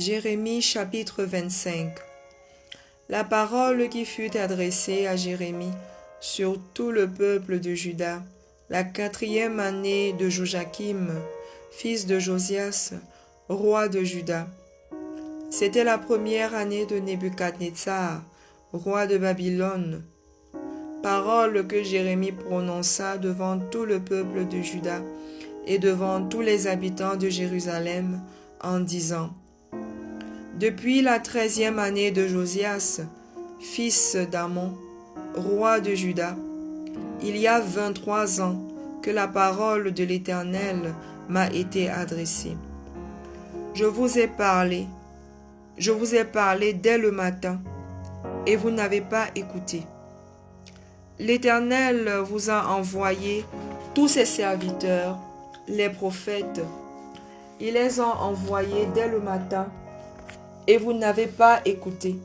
Jérémie chapitre 25. La parole qui fut adressée à Jérémie sur tout le peuple de Juda, la 4e année de Joachim, fils de Josias, roi de Juda. C'était la 1re année de Nebuchadnezzar, roi de Babylone. Parole que Jérémie prononça devant tout le peuple de Juda et devant tous les habitants de Jérusalem, en disant: Depuis la 13e année de Josias, fils d'Amon, roi de Juda, il y a 23 ans que la parole de l'Éternel m'a été adressée. Je vous ai parlé dès le matin, et vous n'avez pas écouté. L'Éternel vous a envoyé tous ses serviteurs, les prophètes. Il les a envoyés dès le matin, et vous n'avez pas écouté.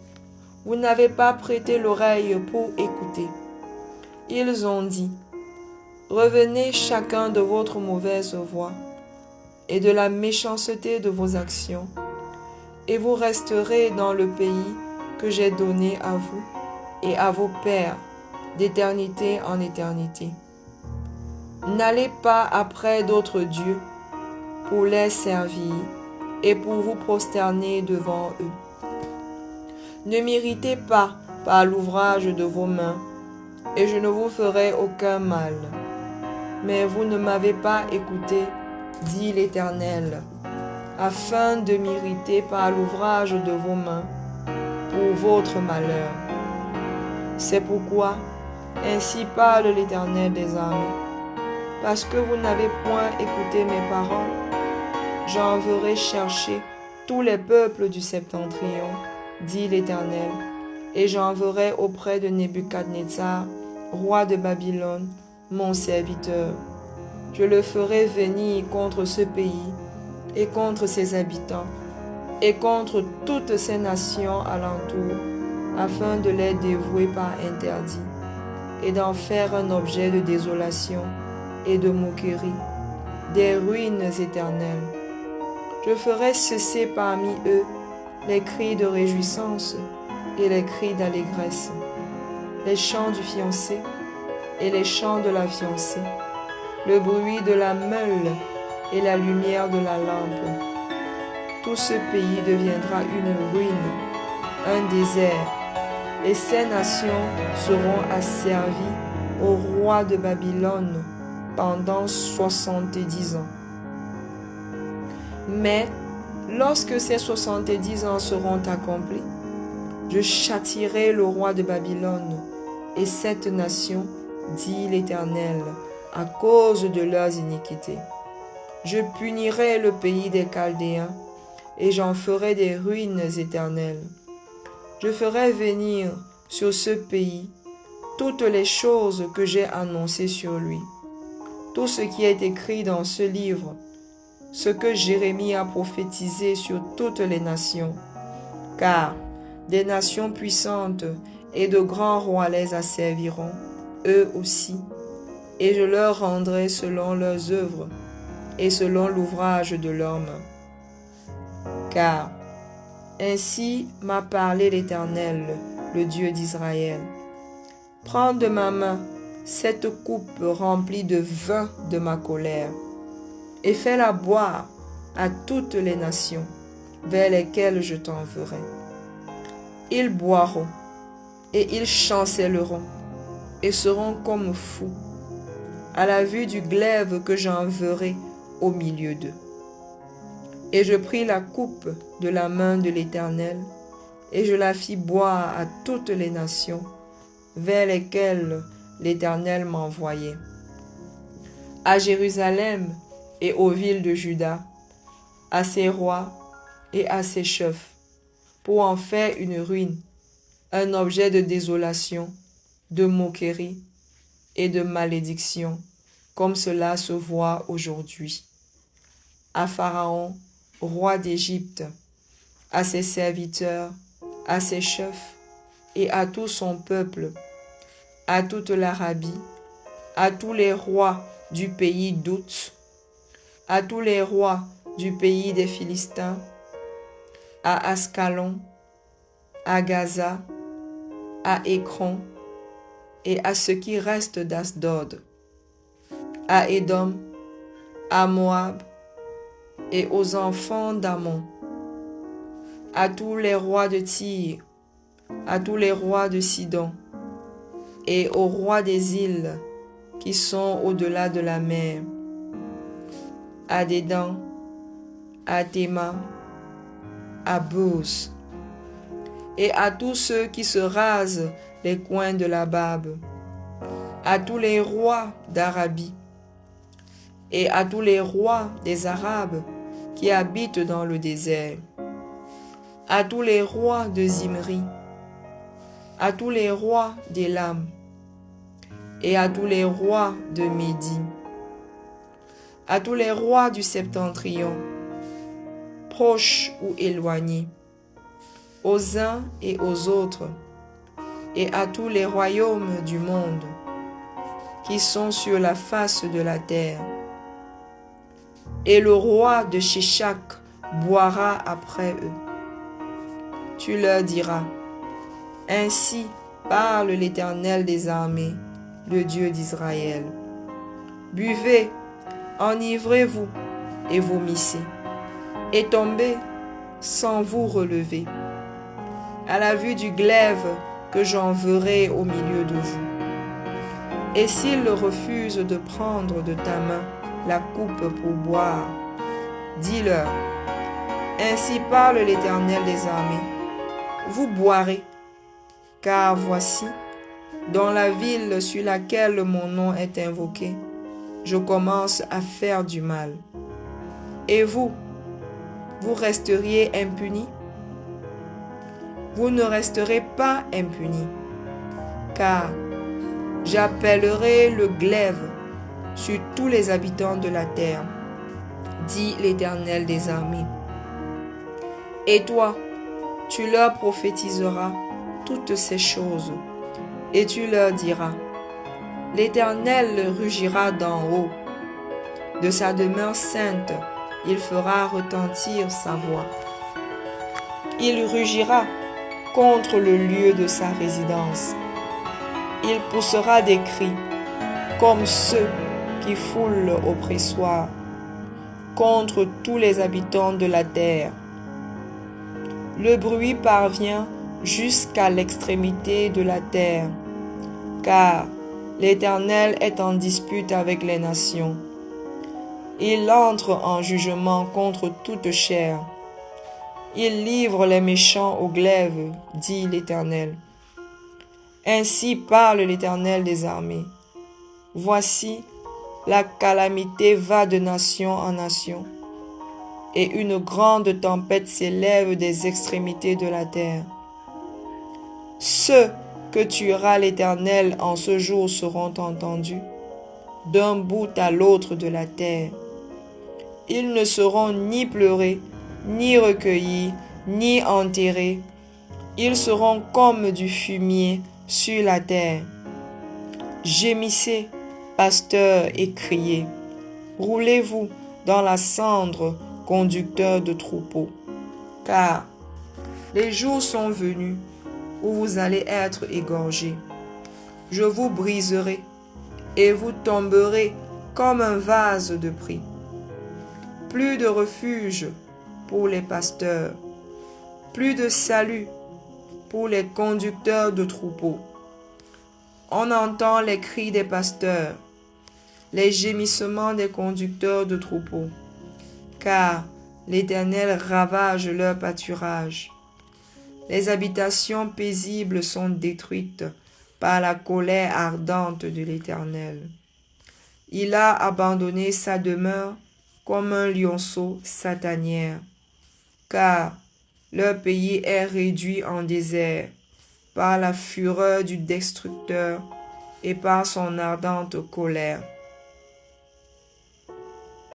Vous n'avez pas prêté l'oreille pour écouter. Ils ont dit: Revenez chacun de votre mauvaise voie et de la méchanceté de vos actions, et vous resterez dans le pays que j'ai donné à vous et à vos pères d'éternité en éternité. N'allez pas après d'autres dieux pour les servir et pour vous prosterner devant eux. Ne m'irritez pas par l'ouvrage de vos mains, et je ne vous ferai aucun mal. Mais vous ne m'avez pas écouté, dit l'Éternel, afin de m'irriter par l'ouvrage de vos mains pour votre malheur. C'est pourquoi, ainsi parle l'Éternel des armées, parce que vous n'avez point écouté mes paroles, j'enverrai chercher tous les peuples du septentrion, dit l'Éternel, et j'enverrai auprès de Nebuchadnezzar, roi de Babylone, mon serviteur. Je le ferai venir contre ce pays et contre ses habitants et contre toutes ces nations alentour, afin de les dévouer par interdit et d'en faire un objet de désolation et de moquerie, des ruines éternelles. Je ferai cesser parmi eux les cris de réjouissance et les cris d'allégresse, les chants du fiancé et les chants de la fiancée, le bruit de la meule et la lumière de la lampe. Tout ce pays deviendra une ruine, un désert, et ces nations seront asservies au roi de Babylone pendant 70 ans. Mais lorsque ces 70 ans seront accomplis, je châtierai le roi de Babylone et cette nation, dit l'Éternel, à cause de leurs iniquités. Je punirai le pays des Chaldéens et j'en ferai des ruines éternelles. Je ferai venir sur ce pays toutes les choses que j'ai annoncées sur lui, tout ce qui est écrit dans ce livre, ce que Jérémie a prophétisé sur toutes les nations, car des nations puissantes et de grands rois les asserviront, eux aussi, et je leur rendrai selon leurs œuvres et selon l'ouvrage de leurs mains. Car ainsi m'a parlé l'Éternel, le Dieu d'Israël. Prends de ma main cette coupe remplie de vin de ma colère, et fais-la boire à toutes les nations vers lesquelles je t'enverrai. Ils boiront, et ils chancelleront, et seront comme fous, à la vue du glaive que j'enverrai au milieu d'eux. Et je pris la coupe de la main de l'Éternel, et je la fis boire à toutes les nations vers lesquelles l'Éternel m'envoyait, à Jérusalem et aux villes de Juda, à ses rois et à ses chefs, pour en faire une ruine, un objet de désolation, de moquerie et de malédiction, comme cela se voit aujourd'hui. À Pharaon, roi d'Égypte, à ses serviteurs, à ses chefs et à tout son peuple, à toute l'Arabie, à tous les rois du pays d'Out, à tous les rois du pays des Philistins, à Ascalon, à Gaza, à Écron et à ce qui reste d'Asdod, à Édom, à Moab et aux enfants d'Ammon, à tous les rois de Tyr, à tous les rois de Sidon et aux rois des îles qui sont au-delà de la mer, à Dédan, à Théma, à Bous, et à tous ceux qui se rasent les coins de la barbe, à tous les rois d'Arabie, et à tous les rois des Arabes qui habitent dans le désert, à tous les rois de Zimri, à tous les rois d'Élam, et à tous les rois de Médie, à tous les rois du septentrion, proches ou éloignés, aux uns et aux autres, et à tous les royaumes du monde qui sont sur la face de la terre. Et le roi de Shishak boira après eux. Tu leur diras, ainsi parle l'Éternel des armées, le Dieu d'Israël. Buvez, enivrez-vous et vomissez, et tombez sans vous relever, à la vue du glaive que j'enverrai au milieu de vous. Et s'ils refusent de prendre de ta main la coupe pour boire, dis-leur, ainsi parle l'Éternel des armées, vous boirez, car voici, dans la ville sur laquelle mon nom est invoqué, je commence à faire du mal. Et vous, vous resteriez impunis? Vous ne resterez pas impunis, car j'appellerai le glaive sur tous les habitants de la terre, dit l'Éternel des armées. Et toi, tu leur prophétiseras toutes ces choses, et tu leur diras, l'Éternel rugira d'en haut, de sa demeure sainte, il fera retentir sa voix. Il rugira contre le lieu de sa résidence. Il poussera des cris comme ceux qui foulent au pressoir contre tous les habitants de la terre. Le bruit parvient jusqu'à l'extrémité de la terre, car l'Éternel est en dispute avec les nations. Il entre en jugement contre toute chair. Il livre les méchants au glaive, dit l'Éternel. Ainsi parle l'Éternel des armées. Voici, la calamité va de nation en nation, et une grande tempête s'élève des extrémités de la terre. Ceux que tuera l'Éternel en ce jour seront entendus, d'un bout à l'autre de la terre. Ils ne seront ni pleurés, ni recueillis, ni enterrés. Ils seront comme du fumier sur la terre. Gémissez, pasteurs, et criez. Roulez-vous dans la cendre, conducteurs de troupeaux. Car les jours sont venus où vous allez être égorgés. Je vous briserai et vous tomberez comme un vase de prix. Plus de refuge pour les pasteurs, plus de salut pour les conducteurs de troupeaux. On entend les cris des pasteurs, les gémissements des conducteurs de troupeaux, car l'Éternel ravage leur pâturage. Les habitations paisibles sont détruites par la colère ardente de l'Éternel. Il a abandonné sa demeure comme un lionceau sa tanière, car leur pays est réduit en désert par la fureur du destructeur et par son ardente colère.